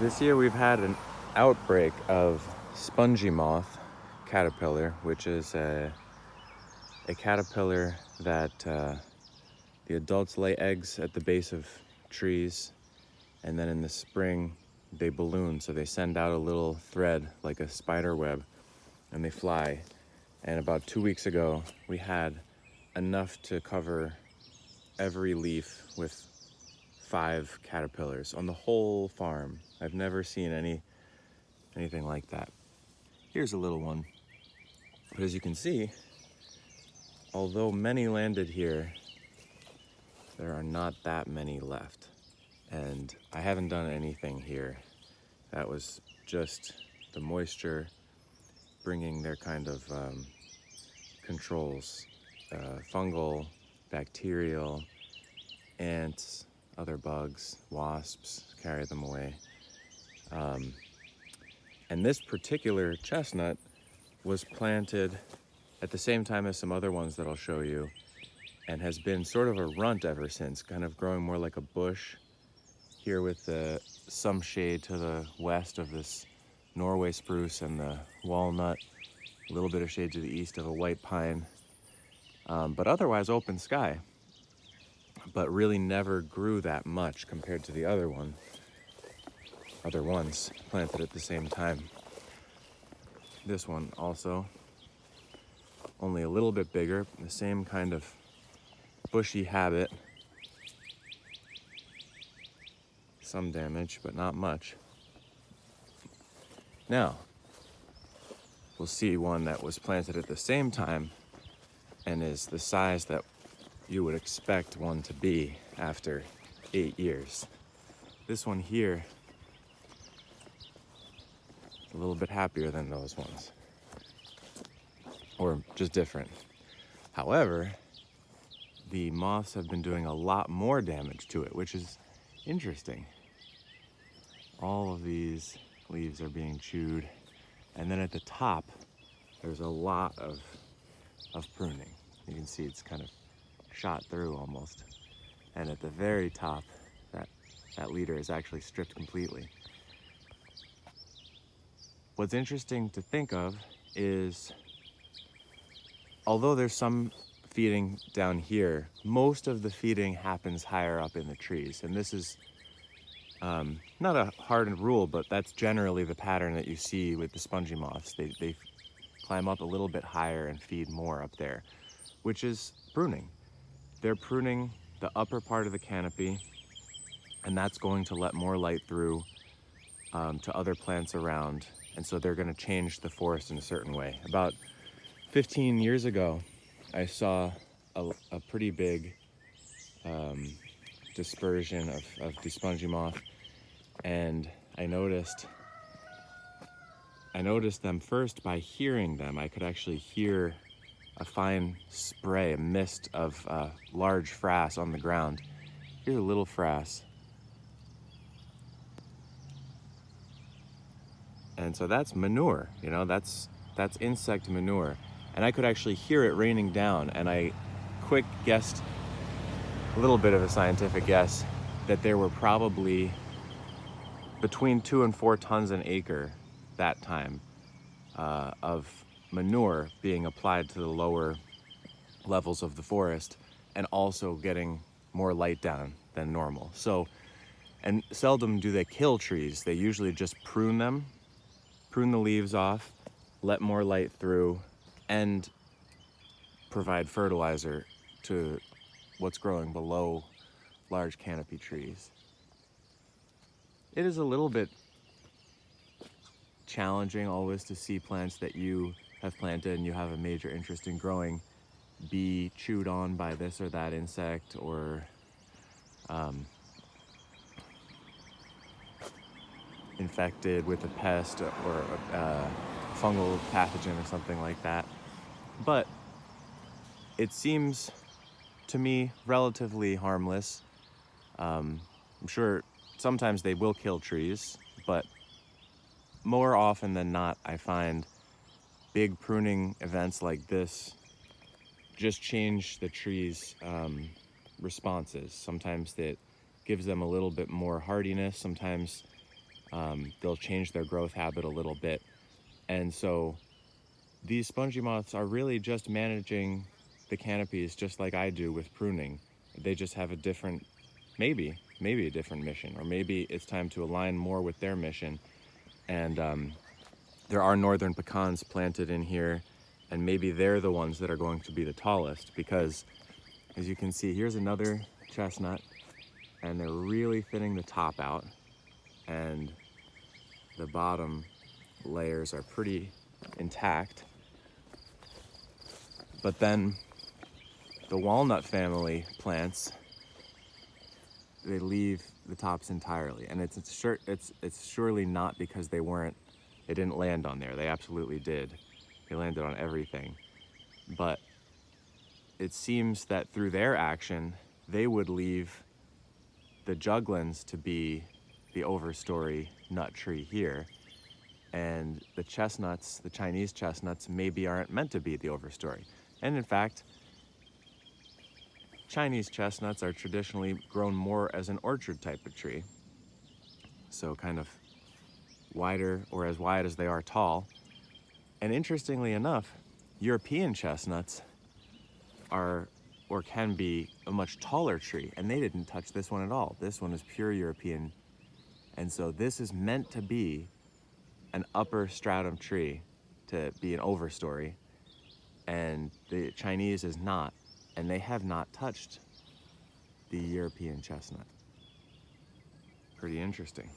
This year we've had an outbreak of spongy moth caterpillar, which is a caterpillar that the adults lay eggs at the base of trees, and then in the spring they balloon, so they send out a little thread like a spider web and they fly. And about 2 weeks ago we had enough to cover every leaf with 5 caterpillars on the whole farm. I've never seen anything like that. Here's a little one. But as you can see, although many landed here, there are not that many left. And I haven't done anything here. That was just the moisture bringing their kind of controls. Fungal, bacterial, ants, other bugs, wasps carry them away. And this particular chestnut was planted at the same time as some other ones that I'll show you, and has been sort of a runt ever since, kind of growing more like a bush here with some shade to the west of this Norway spruce and the walnut, a little bit of shade to the east of a white pine, but otherwise open sky, but really never grew that much compared to the other ones planted at the same time. This one also, only a little bit bigger, the same kind of bushy habit. Some damage, but not much. Now, we'll see one that was planted at the same time and is the size that you would expect one to be after 8 years. This one here, a little bit happier than those ones, or just different. However, the moths have been doing a lot more damage to it, which is interesting. All of these leaves are being chewed, and then at the top there's a lot of pruning. You can see it's kind of shot through almost, and at the very top that leader is actually stripped completely. What's interesting to think of is, although there's some feeding down here, most of the feeding happens higher up in the trees. And this is not a hard rule, but that's generally the pattern that you see with the spongy moths. They climb up a little bit higher and feed more up there, which is pruning. They're pruning the upper part of the canopy, and that's going to let more light through to other plants around. And so they're going to change the forest in a certain way. About 15 years ago, I saw a pretty big dispersion of the spongy moth, and I noticed them first by hearing them. I could actually hear a fine spray, a mist of large frass on the ground. Here's a little frass. And so that's manure, that's insect manure. And I could actually hear it raining down, and I quick guessed, a little bit of a scientific guess, that there were probably between 2 and 4 tons an acre that time of manure being applied to the lower levels of the forest, and also getting more light down than normal. So, and seldom do they kill trees. They usually just prune them, prune the leaves off, let more light through, and provide fertilizer to what's growing below large canopy trees. It is a little bit challenging always to see plants that you have planted and you have a major interest in growing be chewed on by this or that insect, or infected with a pest or a fungal pathogen or something like that. But it seems to me relatively harmless. I'm sure sometimes they will kill trees, but more often than not, I find big pruning events like this just change the tree's responses. Sometimes it gives them a little bit more hardiness. Sometimes they'll change their growth habit a little bit. And so these spongy moths are really just managing the canopies just like I do with pruning. They just have a different, maybe a different mission, or maybe it's time to align more with their mission. And there are northern pecans planted in here, and maybe they're the ones that are going to be the tallest, because as you can see, here's another chestnut, and they're really thinning the top out, and the bottom layers are pretty intact. But then the walnut family plants, they leave the tops entirely, and it's surely not because they didn't land on there. They absolutely did. They landed on everything. But it seems that through their action, they would leave the juglans to be the overstory nut tree here, and the chestnuts, the Chinese chestnuts, maybe aren't meant to be the overstory. And in fact, Chinese chestnuts are traditionally grown more as an orchard type of tree, so kind of wider, or as wide as they are tall. And interestingly enough, European chestnuts are, or can be, a much taller tree, and they didn't touch this one at all. This one is pure European, and so this is meant to be an upper stratum tree, to be an overstory, and the Chinese is not, and they have not touched the European chestnut. Pretty interesting.